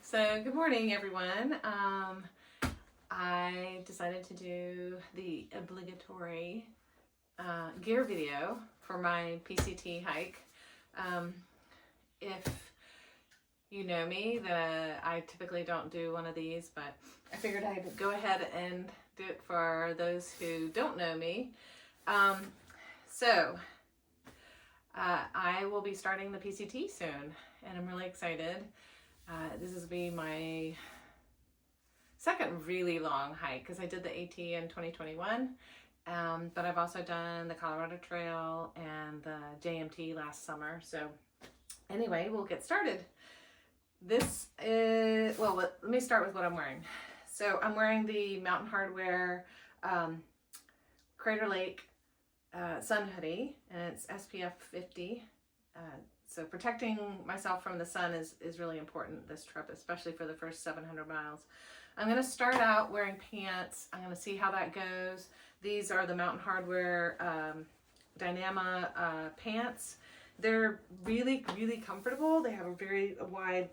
So good morning, everyone. I decided to do the obligatory gear video for my PCT hike. If you know me, that I typically don't do one of these, but I figured I'd go ahead and do it for those who don't know me. I will be starting the PCT soon, and I'm really excited. This will be my second really long hike because I did the AT in 2021, but I've also done the Colorado Trail and the JMT last summer. So anyway, we'll get started. This is, well, let me start with what I'm wearing. So I'm wearing the Mountain Hardwear Crater Lake sun hoodie, and it's SPF 50. So protecting myself from the sun is really important this trip, especially for the first 700 miles. I'm going to start out wearing pants. I'm going to see how that goes. These are the Mountain Hardwear Dynama pants. They're really, really comfortable. They have a very wide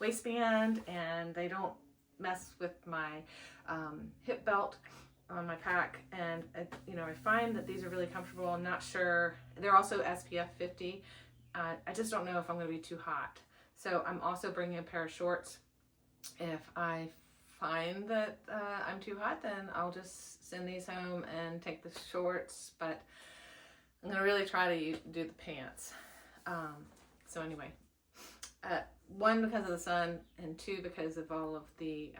waistband, and they don't mess with my hip belt on my pack. And I find that these are really comfortable. I'm not sure. They're also SPF 50. I just don't know if I'm going to be too hot. So I'm also bringing a pair of shorts. If I find that I'm too hot, then I'll just send these home and take the shorts. But I'm going to really try to do the pants. So anyway, one, because of the sun, and two, because of all of the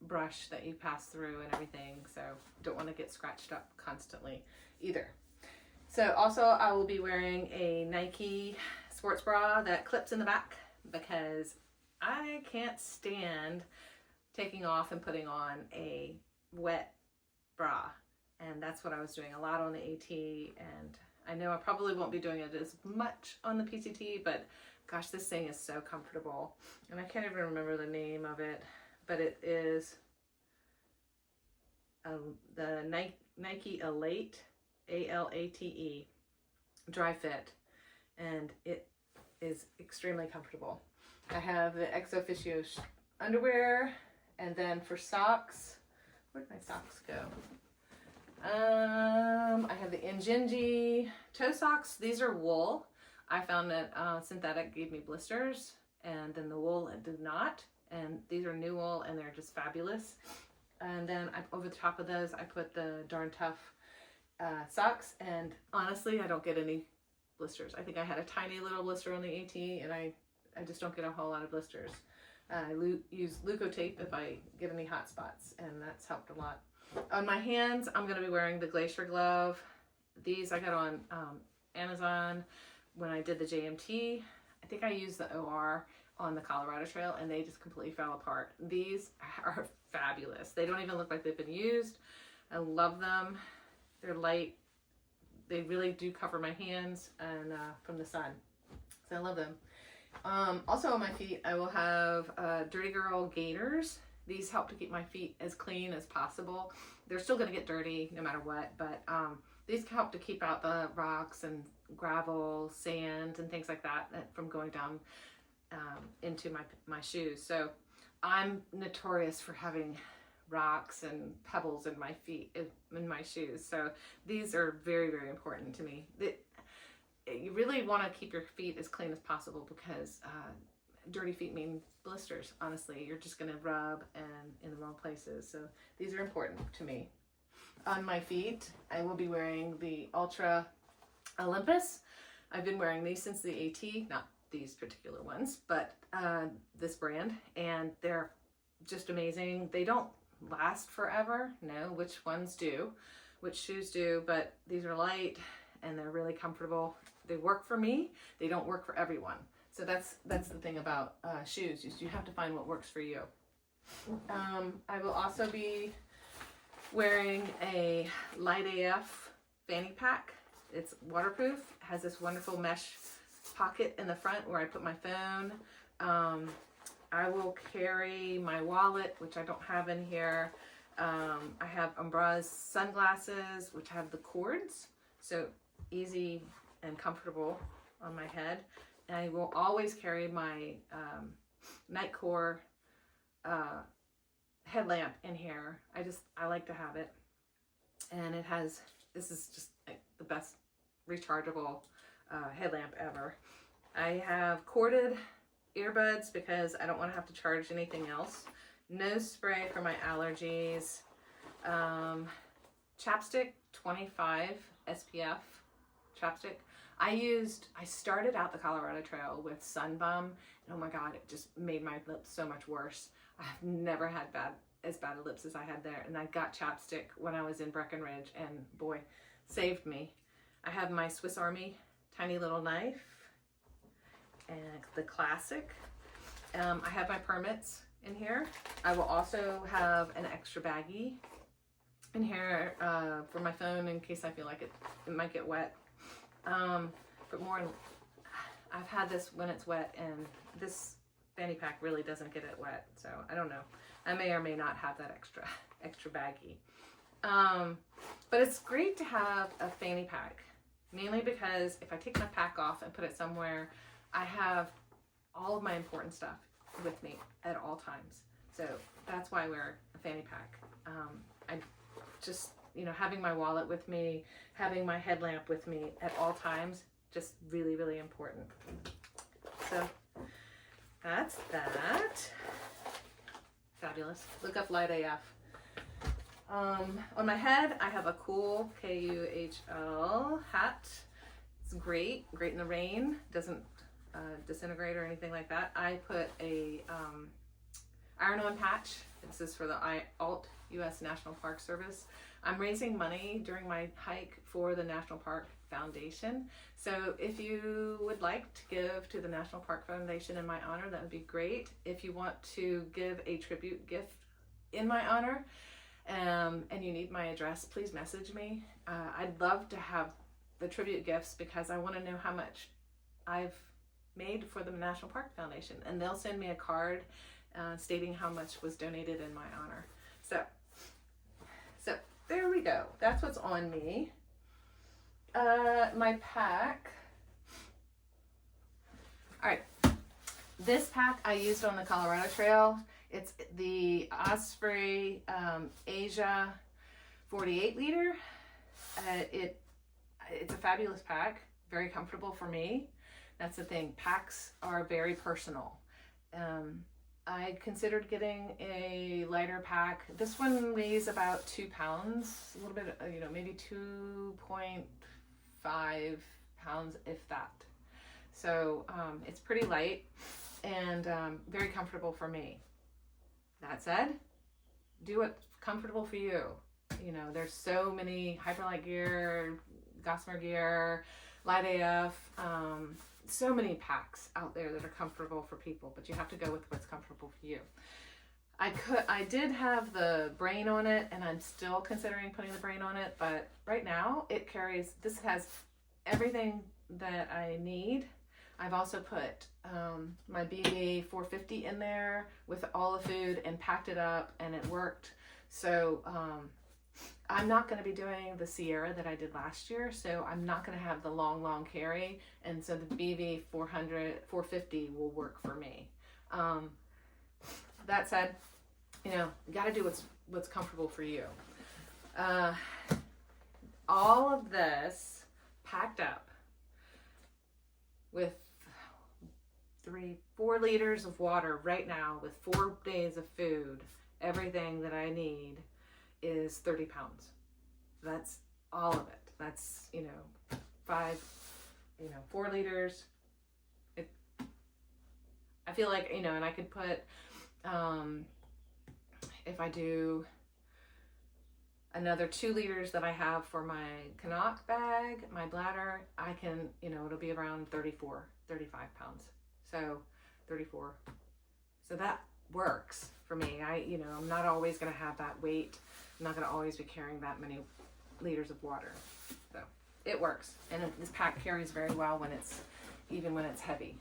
brush that you pass through and everything. So don't want to get scratched up constantly either. So also I will be wearing a Nike sports bra that clips in the back because I can't stand taking off and putting on a wet bra. And that's what I was doing a lot on the AT. And I know I probably won't be doing it as much on the PCT, but gosh, this thing is so comfortable. And I can't even remember the name of it, but it is the Nike Elate, A-L-A-T-E, dry fit, and it is extremely comfortable. I have the ex officio underwear, and then for socks, where did my socks go? I have the Injinji toe socks. These are wool. I found that synthetic gave me blisters, and then the wool did not. And these are new wool, and they're just fabulous. And then over the top of those, I put the Darn Tough socks, and honestly, I don't get any blisters. I think I had a tiny little blister on the AT, and I just don't get a whole lot of blisters. I use Leukotape if I get any hot spots, and that's helped a lot. On my hands, I'm going to be wearing the Glacier Glove. These I got on Amazon when I did the JMT. I think I used the OR on the Colorado Trail, and they just completely fell apart. These are fabulous. They don't even look like they've been used. I love them. They're light. They really do cover my hands and from the sun. So I love them. Also on my feet, I will have Dirty Girl gaiters. These help to keep my feet as clean as possible. They're still going to get dirty no matter what, but these help to keep out the rocks and gravel, sand, and things like that from going down into my shoes. So I'm notorious for having rocks and pebbles in my feet, in my shoes. So these are very, very important to me. You really want to keep your feet as clean as possible because dirty feet mean blisters. Honestly, you're just going to rub and in the wrong places. So these are important to me. On my feet, I will be wearing the Ultra Olympus. I've been wearing these since the AT, not these particular ones, but this brand, and they're just amazing. They don't last forever. No, which ones do, which shoes do, but these are light and they're really comfortable. They work for me. They don't work for everyone. So that's the thing about shoes. You have to find what works for you. I will also be wearing a Light AF fanny pack. It's waterproof, has this wonderful mesh pocket in the front where I put my phone. I will carry my wallet, which I don't have in here. I have Umbra's sunglasses, which have the cords, so easy and comfortable on my head. And I will always carry my Nightcore headlamp in here. I like to have it. And it has, this is just like the best rechargeable headlamp ever. I have corded earbuds because I don't want to have to charge anything else. Nose spray for my allergies. Chapstick, 25 SPF chapstick. I started out the Colorado Trail with Sunbum, and oh my God, it just made my lips so much worse. I've never had as bad lips as I had there, and I got chapstick when I was in Breckenridge, and boy, saved me. I have my Swiss Army tiny little knife, and the classic. I have my permits in here. I will also have an extra baggie in here for my phone in case I feel like it might get wet. But more, I've had this when it's wet, and this fanny pack really doesn't get it wet, so I don't know. I may or may not have that extra baggie. But it's great to have a fanny pack, mainly because if I take my pack off and put it somewhere, I have all of my important stuff with me at all times. So that's why I wear a fanny pack. I just, you know, having my wallet with me, having my headlamp with me at all times, just really, really important. So that's that. Fabulous. Look up Light AF. On my head, I have a cool KUHL hat. It's great in the rain. Doesn't disintegrate or anything like that. I put a iron-on patch. This is for the ALT, U.S. National Park Service. I'm raising money during my hike for the National Park Foundation. So if you would like to give to the National Park Foundation in my honor, that would be great. If you want to give a tribute gift in my honor, and you need my address, please message me. I'd love to have the tribute gifts because I want to know how much I've made for the National Park Foundation, and they'll send me a card stating how much was donated in my honor. So there we go. That's what's on me. My pack. All right. This pack I used on the Colorado Trail. It's the Osprey Asia 48 liter. It's a fabulous pack. Very comfortable for me. That's the thing. Packs are very personal. I considered getting a lighter pack. This one weighs about 2 pounds, a little bit, you know, maybe 2.5 pounds, if that. So it's pretty light and very comfortable for me. That said, do what's comfortable for you. You know, there's so many Hyperlight gear, Gossamer gear, Light AF, so many packs out there that are comfortable for people, but you have to go with what's comfortable for you. I did have the brain on it, and I'm still considering putting the brain on it, but right now this has everything that I need. I've also put my BB 450 in there with all the food and packed it up, and it worked. So I'm not going to be doing the Sierra that I did last year, so I'm not going to have the long carry, and so the BB 450 will work for me. That said, you know, you got to do what's comfortable for you. All of this packed up with 4 liters of water right now, with 4 days of food, everything that I need is 30 pounds. That's all of it. That's, you know, 4 liters. I feel like, you know, and I could put, if I do another 2 liters that I have for my Canuck bag, my bladder, I can, you know, it'll be around 35 pounds. So 34. So that works for me. I'm not always going to have that weight. I'm not going to always be carrying that many liters of water. So it works. And this pack carries very well even when it's heavy.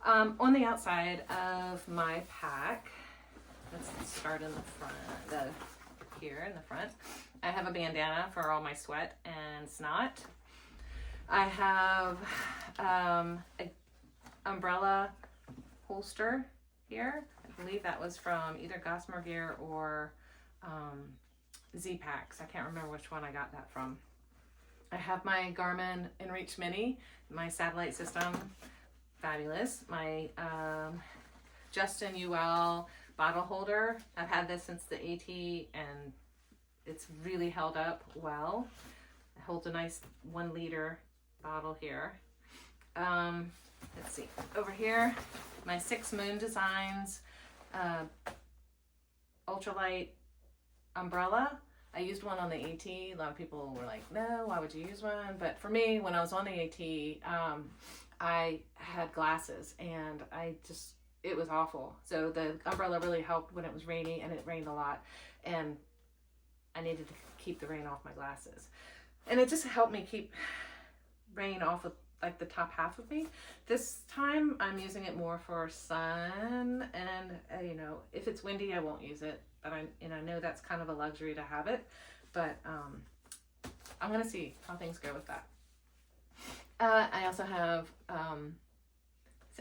On the outside of my pack, let's start in the front, here in the front. I have a bandana for all my sweat and snot. I have an umbrella holster here. I believe that was from either Gossamer Gear or Z-Packs. I can't remember which one I got that from. I have my Garmin InReach Mini, my satellite system, fabulous. My Justin UL bottle holder. I've had this since the AT and it's really held up well. It holds a nice 1 liter bottle here. Let's see, over here, my 6 Moon Designs ultralight umbrella. I used one on the AT. A lot of people were like, no, why would you use one? But for me, when I was on the AT, I had glasses and it was awful. So the umbrella really helped when it was rainy, and it rained a lot. And I needed to keep the rain off my glasses. And it just helped me keep rain off of like the top half of me. This time I'm using it more for sun, and you know, if it's windy I won't use it, but I know that's kind of a luxury to have it, but I'm gonna see how things go with that. I also have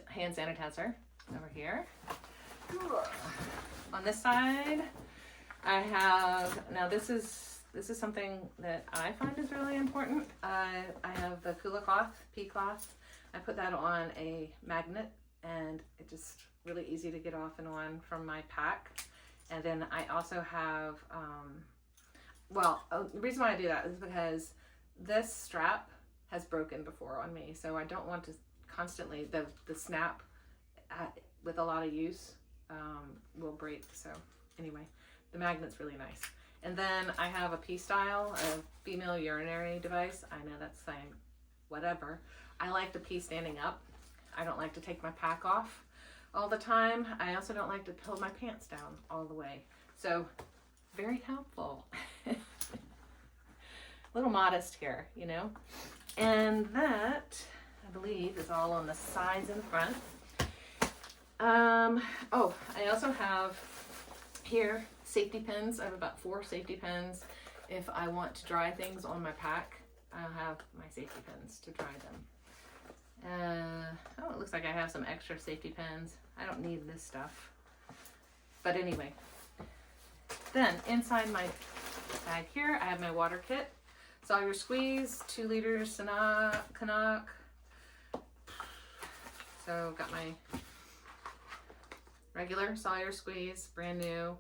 hand sanitizer over here. On this side I have, now this is something that I find is really important. I have the Kula cloth, P cloth. I put that on a magnet, and it's just really easy to get off and on from my pack. And then I also have, the reason why I do that is because this strap has broken before on me. So I don't want to constantly, the snap with a lot of use will break. So anyway, the magnet's really nice. And then I have a P-style, a female urinary device. I know that's saying whatever. I like to pee standing up. I don't like to take my pack off all the time. I also don't like to pull my pants down all the way. So very helpful. A little modest here, you know. And that, I believe, is all on the sides and the front. I also have here safety pins. I have about 4 safety pins. If I want to dry things on my pack, I'll have my safety pins to dry them. It looks like I have some extra safety pins. I don't need this stuff. But anyway, then inside my bag here, I have my water kit. Sawyer Squeeze, 2 liters, Canuck. So got my regular Sawyer Squeeze, brand new,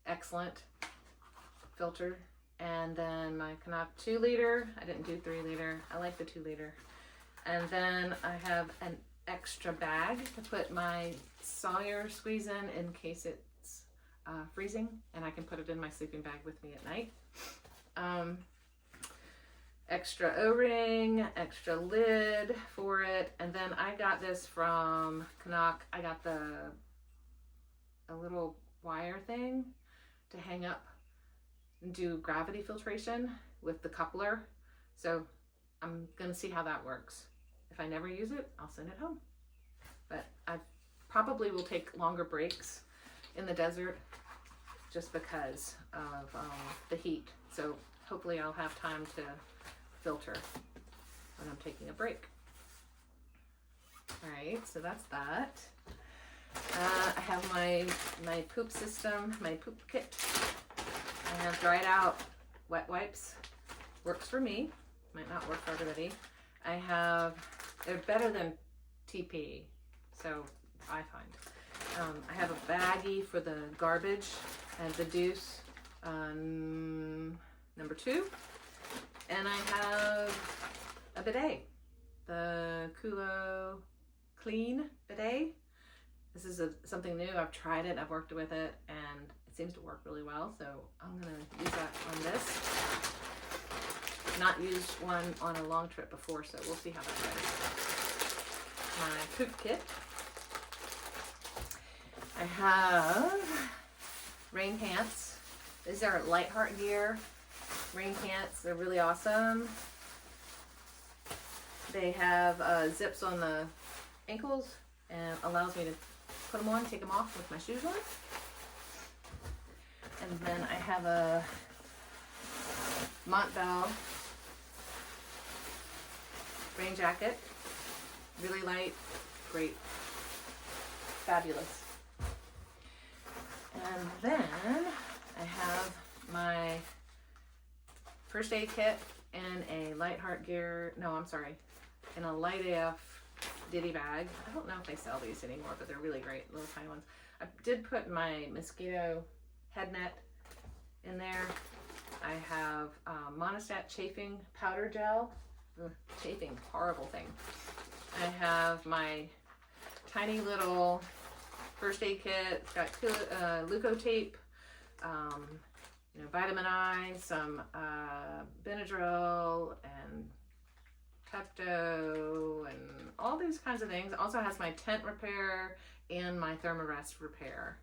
excellent filter. And then my Canuck 2 liter. I didn't do 3 liter. I like the 2 liter. And then I have an extra bag to put my Sawyer Squeeze in case it's freezing, and I can put it in my sleeping bag with me at night. Extra O-ring, extra lid for it, and then I got this from Canuck. I got a little wire thing to hang up and do gravity filtration with the coupler. So I'm gonna see how that works. If I never use it, I'll send it home. But I probably will take longer breaks in the desert just because of the heat. So hopefully I'll have time to filter when I'm taking a break. All right, so that's that. I have my poop system, my poop kit. I have dried out wet wipes. Works for me. Might not work for everybody. They're better than TP, so I find. I have a baggie for the garbage and the deuce number 2. And I have a bidet, the Kulo Clean bidet. This is something new. I've tried it, I've worked with it, and it seems to work really well. So I'm gonna use that on this. Not used one on a long trip before, so we'll see how that goes. My poop kit. I have rain pants. These are Lightheart Gear rain pants. They're really awesome. They have zips on the ankles and allows me to put them on, take them off with my shoes on. And then I have a Montbell rain jacket. Really light, great fabulous. And then I have my first aid kit in a Light Heart Gear, no, I'm sorry, in a Light AF ditty bag. I don't know if they sell these anymore, but they're really great, little tiny ones. I did put my mosquito head net in there. I have Monistat chafing powder gel. Ugh, chafing, horrible thing. I have my tiny little first aid kit. It's got leukotape, you know, vitamin I, some Benadryl and Pepto and all these kinds of things. It also has my tent repair and my Thermarest repair.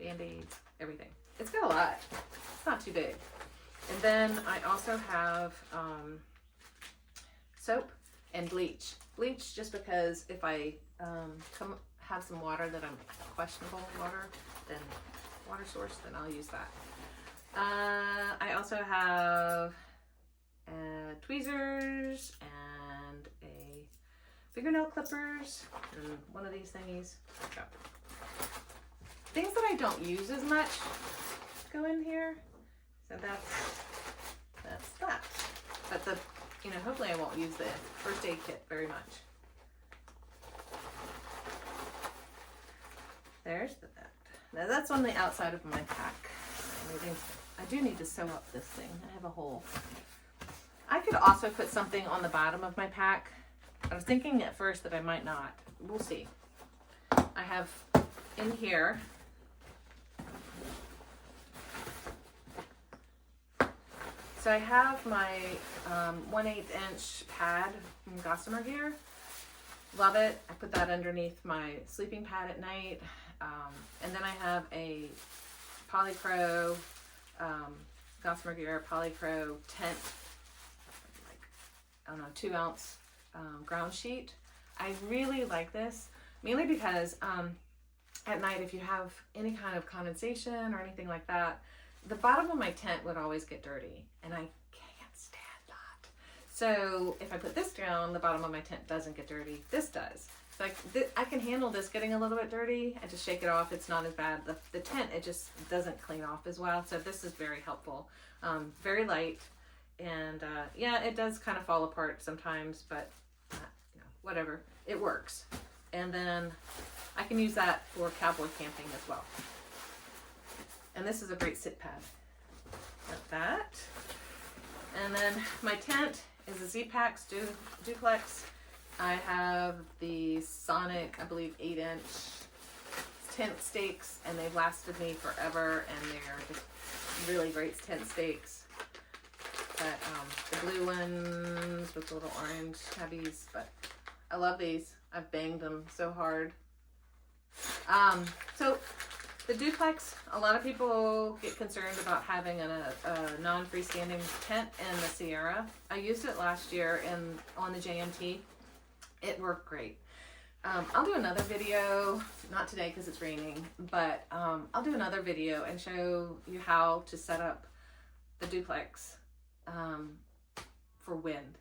Band-aids, everything. It's got a lot. It's not too big. And then I also have soap and bleach. Bleach just because if I have some water that I'm questionable water, then water source, then I'll use that. I also have tweezers and a fingernail clippers and one of these thingies. Things that I don't use as much go in here. So that's that. But the, you know, hopefully I won't use the first aid kit very much. There's that. Now that's on the outside of my pack. I do need to sew up this thing. I have a hole. I could also put something on the bottom of my pack. I was thinking at first that I might not. We'll see. I have in here so I have my 1/8 inch pad from Gossamer Gear. Love it. I put that underneath my sleeping pad at night. And then I have a Polycro, Gossamer Gear Polycro tent, like, I don't know, 2 ounce ground sheet. I really like this, mainly because at night, if you have any kind of condensation or anything like that, the bottom of my tent would always get dirty, and I can't stand that. So if I put this down, the bottom of my tent doesn't get dirty. This does. So I can handle this getting a little bit dirty. I just shake it off. It's not as bad. The tent, it just doesn't clean off as well. So this is very helpful. Very light. And yeah, it does kind of fall apart sometimes, but you know, whatever. It works. And then I can use that for cowboy camping as well. And this is a great sit pad. Got that. And then my tent is a Z-Packs duplex. I have the Sonic, I believe 8-inch tent stakes, and they've lasted me forever, and they're just really great tent stakes. But the blue ones with the little orange tabbies, but I love these. I've banged them so hard. So the duplex, a lot of people get concerned about having a non-freestanding tent in the Sierra. I used it last year on the JMT. It worked great. I'll do another video, not today because it's raining, but I'll do another video and show you how to set up the duplex for wind,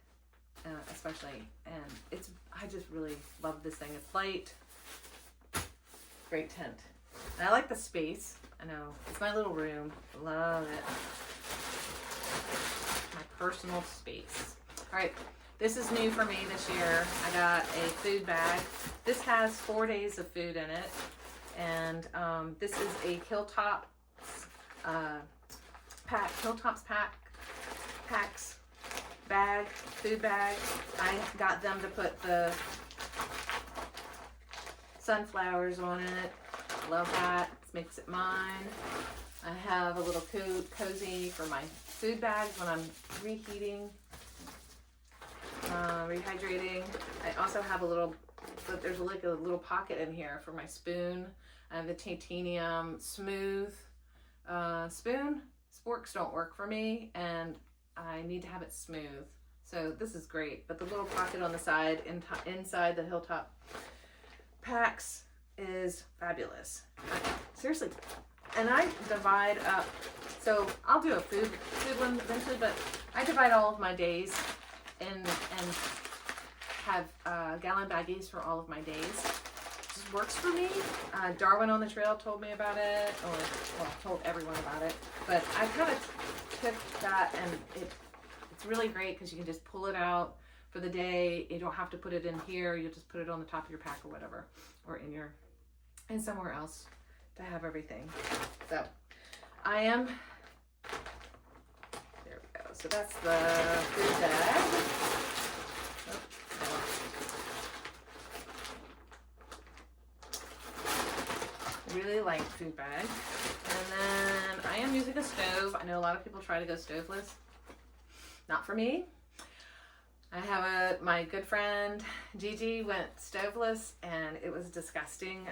especially. And I just really love this thing. It's light, great tent. And I like the space. I know, it's my little room. Love it. My personal space. All right. This is new for me this year. I got a food bag. This has 4 days of food in it. And this is a Hilltops packs bag, food bag. I got them to put the sunflowers on it. Love that. This makes it mine. I have a little cozy for my food bags when I'm reheating. Rehydrating. I also have there's like a little pocket in here for my spoon. I have a titanium smooth spoon. Sporks don't work for me, and I need to have it smooth. So this is great. But the little pocket on the side inside the Hilltop packs is fabulous. Seriously. And I divide up. So I'll do a food one eventually, but I divide all of my days and have gallon baggies for all of my days. just works for me. Darwin on the Trail told me about it, or well, told everyone about it. But I kind of took that, and it's really great because you can just pull it out for the day. You don't have to put it in here. You'll just put it on the top of your pack or whatever, or in somewhere else to have everything. So I am, there we go. So that's the food bag. Oh, really like food bag. And then I am using a stove. I know a lot of people try to go stoveless. Not for me. I have my good friend Gigi went stoveless and it was disgusting.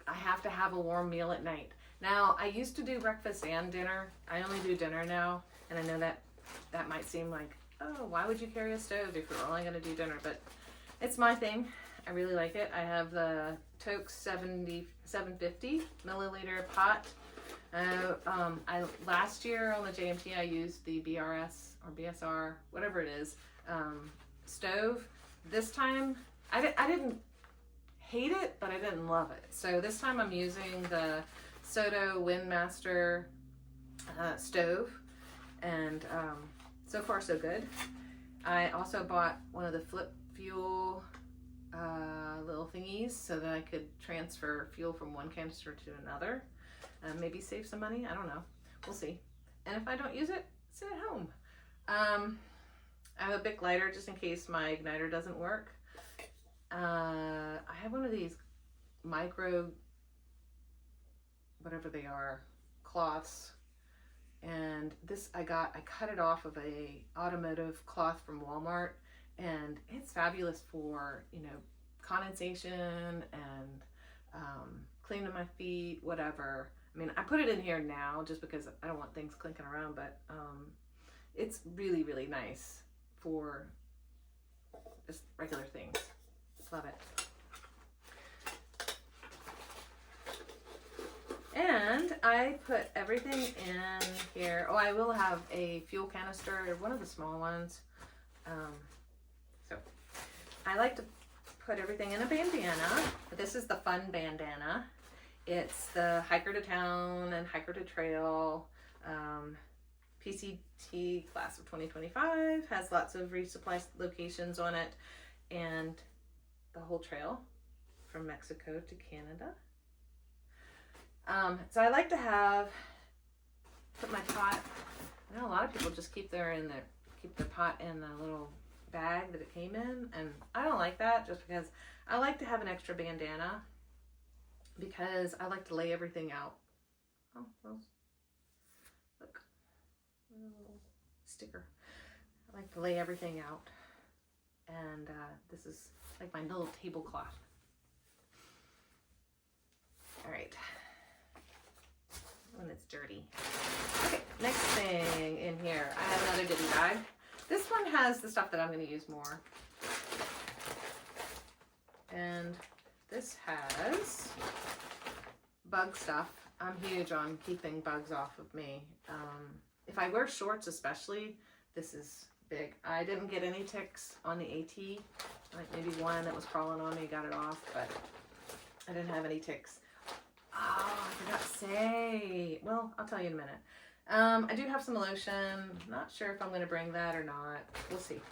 I have to have a warm meal at night. Now, I used to do breakfast and dinner. I only do dinner now, and I know that might seem like, oh, why would you carry a stove if you're only going to do dinner? But it's my thing. I really like it. I have the Toke 750 milliliter pot. Last year on the JMT, I used the BRS or BSR, whatever it is, stove. This time, I didn't hate it, but I didn't love it. So this time I'm using the Soto Windmaster stove, and so far so good. I also bought one of the Flip Fuel little thingies so that I could transfer fuel from one canister to another. Maybe save some money, I don't know. We'll see. And if I don't use it, sit at home. I have a Bic lighter just in case my igniter doesn't work. I have one of these micro, whatever they are, cloths, and this I cut it off of a automotive cloth from Walmart, and it's fabulous for, you know, condensation and cleaning my feet, whatever. I mean, I put it in here now just because I don't want things clinking around, but it's really, really nice for just regular things. Love it. And I put everything in here. Oh, I will have a fuel canister, one of the small ones. So I like to put everything in a bandana. This is the fun bandana. It's the Hiker to Town and Hiker to Trail PCT class of 2025. Has lots of resupply locations on it, and the whole trail from Mexico to Canada. So I like to put my pot. I know a lot of people just keep their pot in the little bag that it came in, and I don't like that, just because I like to have an extra bandana because I like to lay everything out. Oh, well, look, a little sticker. I like to lay everything out, and this is like my little tablecloth. All right. When it's dirty. Okay, next thing in here. I have another goodie bag. This one has the stuff that I'm going to use more. And this has bug stuff. I'm huge on keeping bugs off of me. If I wear shorts especially, this is big. I didn't get any ticks on the AT. Like maybe one that was crawling on me, got it off, but I didn't have any ticks. Oh, I forgot to say. Well, I'll tell you in a minute. I do have some lotion. Not sure if I'm going to bring that or not. We'll see.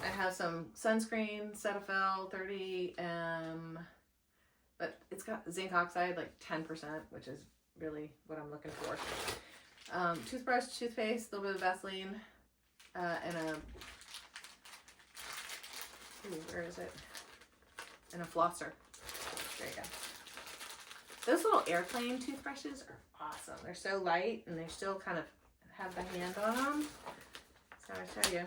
I have some sunscreen, Cetaphil 30, but it's got zinc oxide, like 10%, which is really what I'm looking for. Toothbrush, toothpaste, a little bit of Vaseline, and where is it? And a flosser. There you go. Those little airplane toothbrushes are awesome. They're so light, and they still kind of have the hand on them. So I tell you,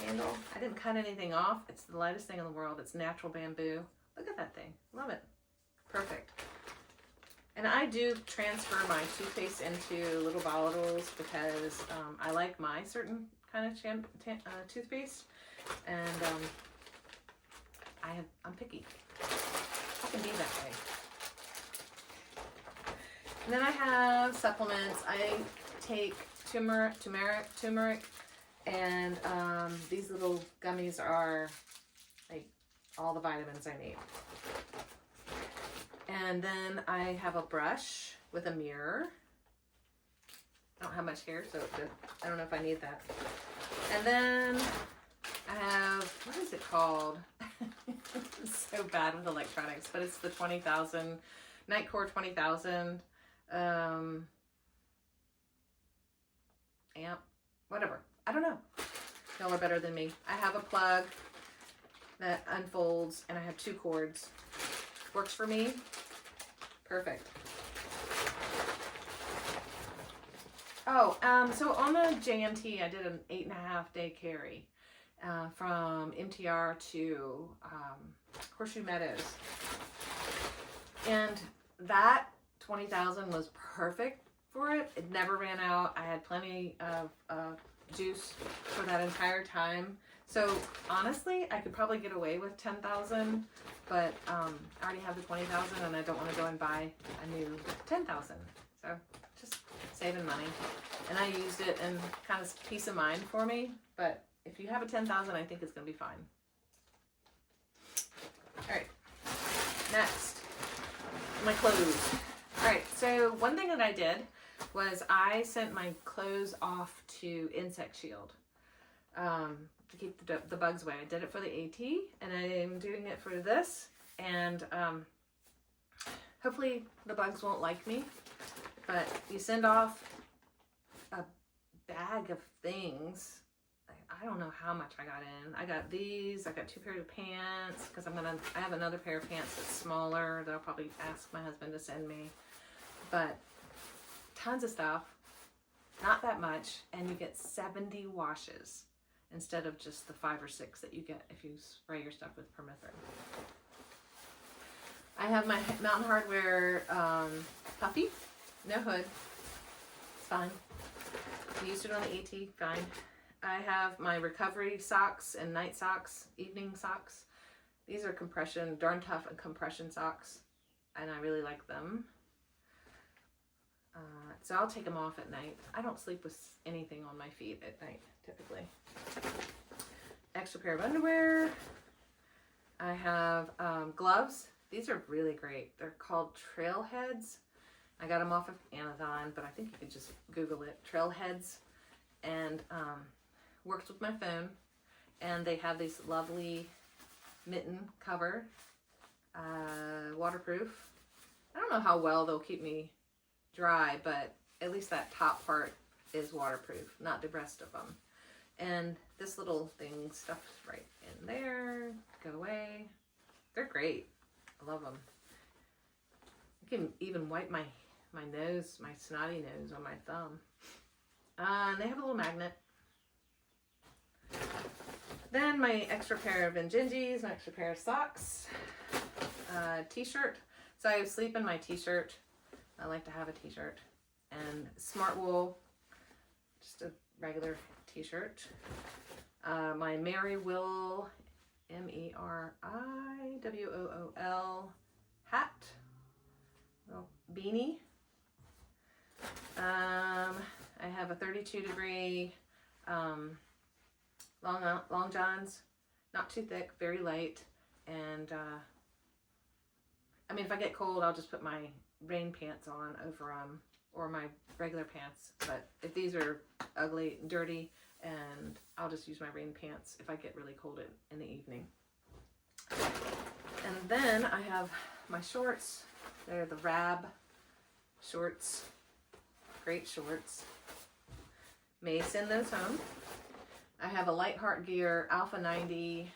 handle. I didn't cut anything off. It's the lightest thing in the world. It's natural bamboo. Look at that thing. Love it. Perfect. And I do transfer my toothpaste into little bottles because I like my certain kind of toothpaste, and I'm picky. I can be that way. And then I have supplements. I take turmeric, and these little gummies are like all the vitamins I need. And then I have a brush with a mirror. I don't have much hair, so I don't know if I need that. And then I have, what is it called? It's so bad with electronics, but it's the 20,000, Nightcore 20,000 amp, whatever. I don't know. Y'all are better than me. I have a plug that unfolds, and I have 2 cords. Works for me. Perfect. Oh, so on the JMT, I did an 8.5-day carry from MTR to Horseshoe Meadows. And that 20,000 was perfect for it. It never ran out. I had plenty of juice for that entire time. So honestly, I could probably get away with 10,000, but I already have the 20,000 and I don't want to go and buy a new 10,000. So just saving money. And I used it and kind of peace of mind for me. But if you have a 10,000, I think it's going to be fine. All right, next, my clothes. All right, so one thing that I did was I sent my clothes off to Insect Shield to keep the bugs away. I did it for the AT, and I'm doing it for this, and hopefully the bugs won't like me, but you send off a bag of things. I don't know how much I got in. I got these, I got 2 pairs of pants, because I have another pair of pants that's smaller that I'll probably ask my husband to send me, but tons of stuff, not that much, and you get 70 washes instead of just the 5 or 6 that you get if you spray your stuff with permethrin. I have my Mountain Hardwear puffy, no hood, it's fine. I used it on the AT, fine. I have my recovery socks and night socks, evening socks. These are compression, Darn Tough and compression socks, and I really like them. So I'll take them off at night. I don't sleep with anything on my feet at night, typically. Extra pair of underwear. I have gloves. These are really great. They're called Trailheads. I got them off of Amazon, but I think you could just Google it. Trailheads. And works with my phone. And they have this lovely mitten cover. Waterproof. I don't know how well they'll keep me dry, but at least that top part is waterproof, not the rest of them. And this little thing stuffed right in there. Go away. They're great. I love them. I can even wipe my nose, my snotty nose on my thumb. And they have a little magnet. Then my extra pair of Injinjis, my extra pair of socks, t-shirt. So I sleep in my t-shirt. I like to have a t-shirt. And Smart Wool, just a regular t-shirt. My Mary Will, MERIWOOL hat, little beanie. I have a 32-degree long johns, not too thick, very light. And I mean, if I get cold, I'll just put my rain pants on over them, or my regular pants. But if these are ugly, dirty, and I'll just use my rain pants if I get really cold in the evening. And then I have my shorts. They're the Rab shorts. Great shorts. May send those home. I have a Light Heart Gear Alpha 90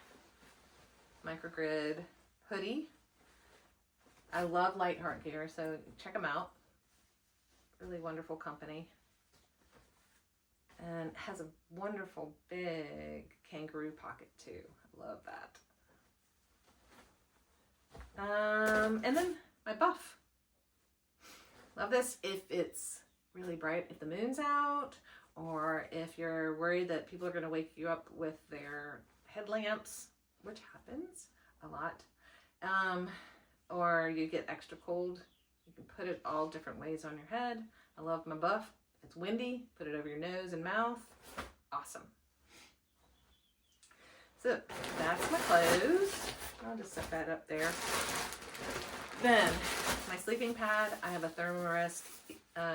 microgrid hoodie. I love Light Heart Gear, so check them out. Really wonderful company. And it has a wonderful big kangaroo pocket too. I love that. And then my buff. Love this if it's really bright, if the moon's out, or if you're worried that people are going to wake you up with their headlamps, which happens a lot. Or you get extra cold. You can put it all different ways on your head. I love my buff. If it's windy, put it over your nose and mouth. Awesome. So that's my clothes. I'll just set that up there. Then my sleeping pad, I have a Thermarest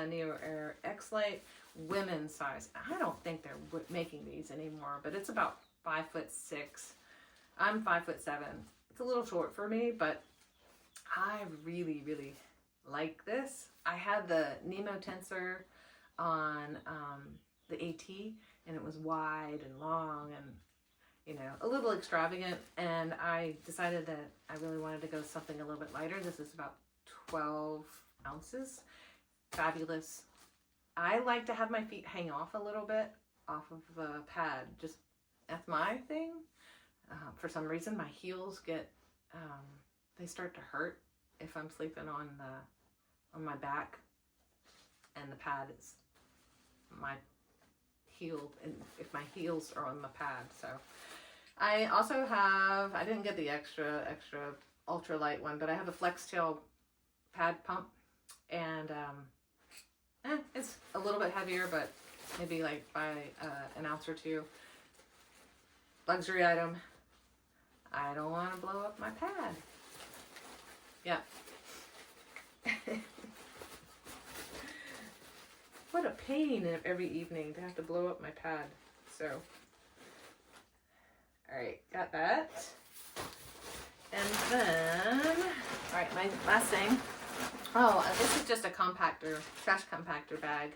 Neo Air X-Lite women's size. I don't think they're making these anymore, but it's about 5'6". I'm 5'7". It's a little short for me, but I really, really like this. I had the Nemo Tensor on the AT, and it was wide and long and, you know, a little extravagant, and I decided that I really wanted to go something a little bit lighter. This is about 12 ounces. Fabulous. I like to have my feet hang off a little bit off of the pad. Just, that's my thing. For some reason, my heels get, they start to hurt if I'm sleeping on my back, and the pad is my heel, and if my heels are on the pad. So I also have, I didn't get the extra ultralight one, but I have a Flex Tail pad pump, and it's a little bit heavier, but maybe like by an ounce or two. Luxury item. I don't want to blow up my pad. Yeah. What a pain every evening to have to blow up my pad. So, alright, got that. And then, alright, my last thing. Oh, this is just a compactor, trash compactor bag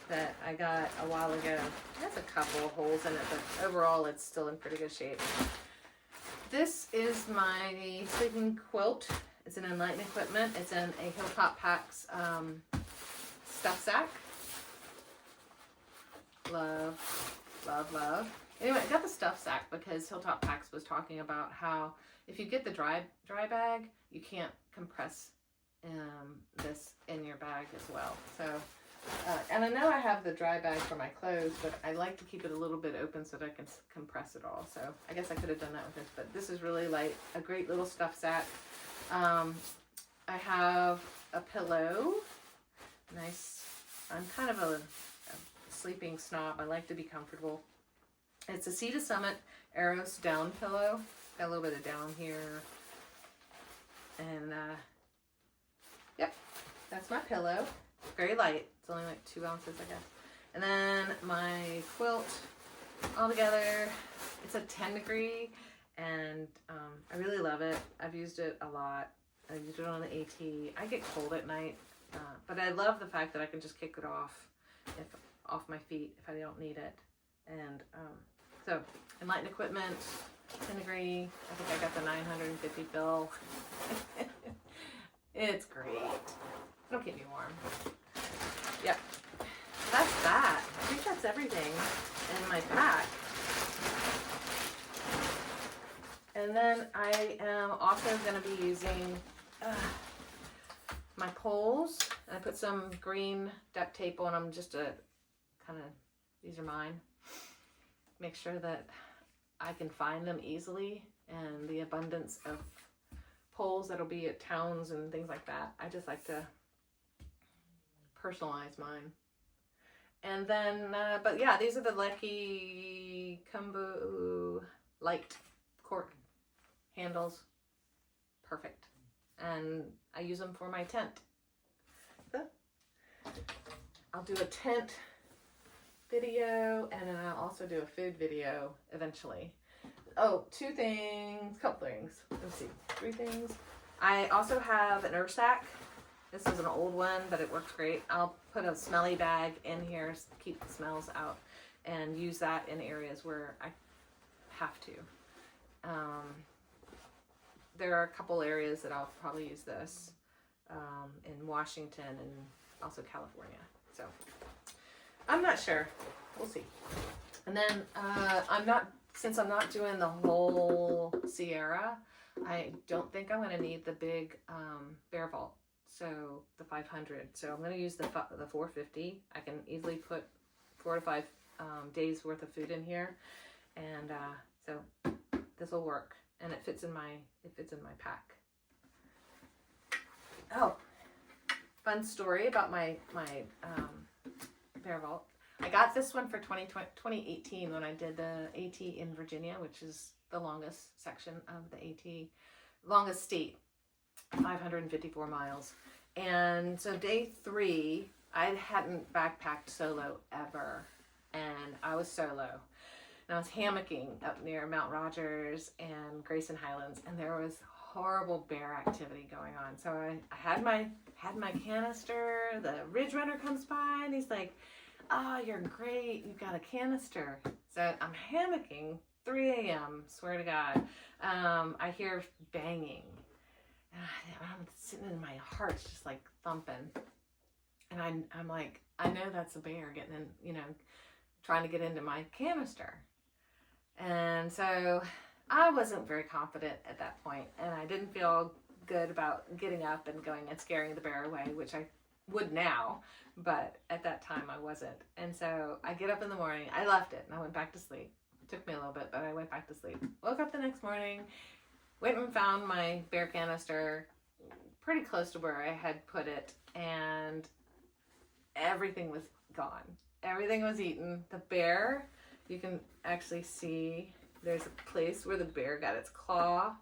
that I got a while ago. It has a couple of holes in it, but overall it's still in pretty good shape. This is my sleeping quilt. It's an Enlighten Equipment. It's in a Hilltop Packs stuff sack. Love, love, love. Anyway, I got the stuff sack because Hilltop Packs was talking about how if you get the dry bag, you can't compress this in your bag as well. So, and I know I have the dry bag for my clothes, but I like to keep it a little bit open so that I can compress it all. So I guess I could have done that with this, but this is really light, a great little stuff sack. I have a pillow. Nice. I'm kind of a sleeping snob. I like to be comfortable. It's a Sea to Summit Eros down pillow. Got a little bit of down here. And yep, that's my pillow. Very light. It's only like 2 ounces, I guess. And then my quilt altogether, it's a 10 degree, and I really love it. I've used it a lot. I used it on the AT. I get cold at night, but I love the fact that I can just kick it off off my feet if I don't need it. And so Enlighten Equipment, 10 degree. I think I got the 950 bill. It's great. It'll keep me warm. Yep. That's that. I think that's everything in my pack. And then I am also going to be using my poles. And I put some green duct tape on them just to kind of, these are mine. Make sure that I can find them easily, and the abundance of poles that'll be at towns and things like that. I just like to personalize mine. And then, but yeah, these are the Lucky Combo light cork handles. Perfect. And I use them for my tent. I'll do a tent video, and then I'll also do a food video eventually. Oh, couple things. Let's see, 3 things. I also have an sack. This is an old one, but it works great. I'll put a smelly bag in here to keep the smells out, and use that in areas where I have to. There are a couple areas that I'll probably use this, in Washington and also California. So I'm not sure. We'll see. And then since I'm not doing the whole Sierra, I don't think I'm going to need the big Bear Vault. So the 500. So I'm going to use the 450. I can easily put 4 to 5 days worth of food in here, and so this will work, and it fits in my pack. Oh, fun story about my Bear Vault. I got this one for 2018 when I did the AT in Virginia, which is the longest section of the AT, longest state, 554 miles. And so day 3, I hadn't backpacked solo ever, and I was solo. And I was hammocking up near Mount Rogers and Grayson Highlands, and there was horrible bear activity going on. So I had my canister. The Ridge Runner comes by, and he's like, "Oh, you're great. You've got a canister." So I'm hammocking, 3 a.m., swear to God. I hear banging. I'm sitting in, my heart's just like thumping. And I'm like, I know that's a bear getting in, you know, trying to get into my canister. And so I wasn't very confident at that point, and I didn't feel good about getting up and going and scaring the bear away, which I would now, but at that time I wasn't. And so I get up in the morning, I left it, and I went back to sleep. It took me a little bit, but I went back to sleep. Woke up the next morning, went and found my bear canister pretty close to where I had put it, and everything was gone. Everything was eaten. The bear, you can actually see there's a place where the bear got its claw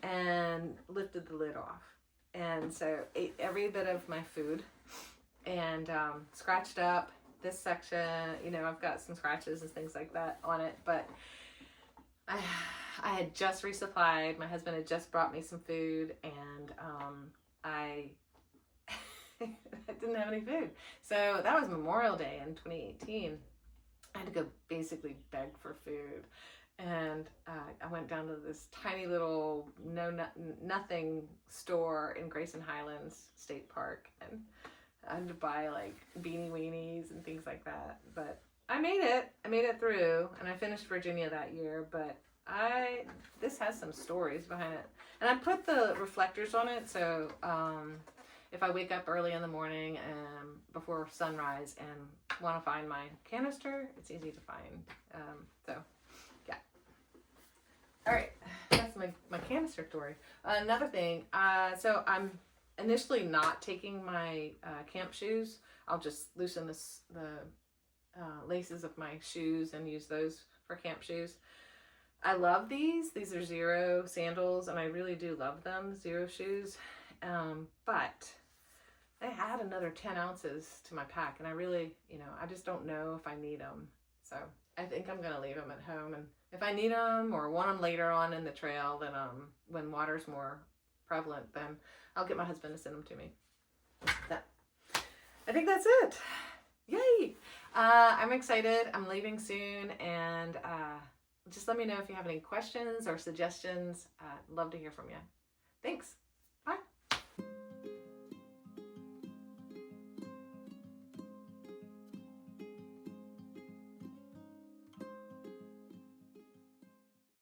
and lifted the lid off. And so ate every bit of my food and scratched up this section. You know, I've got some scratches and things like that on it, but I had just resupplied. My husband had just brought me some food, and I didn't have any food. So that was Memorial Day in 2018. I had to go basically beg for food. And I went down to this tiny little nothing store in Grayson Highlands State Park, and I had to buy like beanie weenies and things like that. But I made it through, and I finished Virginia that year. But this has some stories behind it, and I put the reflectors on it, so if I wake up early in the morning and before sunrise and want to find my canister, it's easy to find. So yeah. All right, that's my canister story. Another thing, so I'm initially not taking my camp shoes. I'll just loosen the laces of my shoes and use those for camp shoes. I love these. These are Zero sandals, and I really do love them, Zero shoes. But they add another 10 ounces to my pack, and I really, you know, I just don't know if I need them. So I think I'm going to leave them at home, and if I need them or want them later on in the trail, then when water's more prevalent, then I'll get my husband to send them to me. I think that's it. Yay! I'm excited. I'm leaving soon, and just let me know if you have any questions or suggestions. I'd love to hear from you. Thanks. Bye.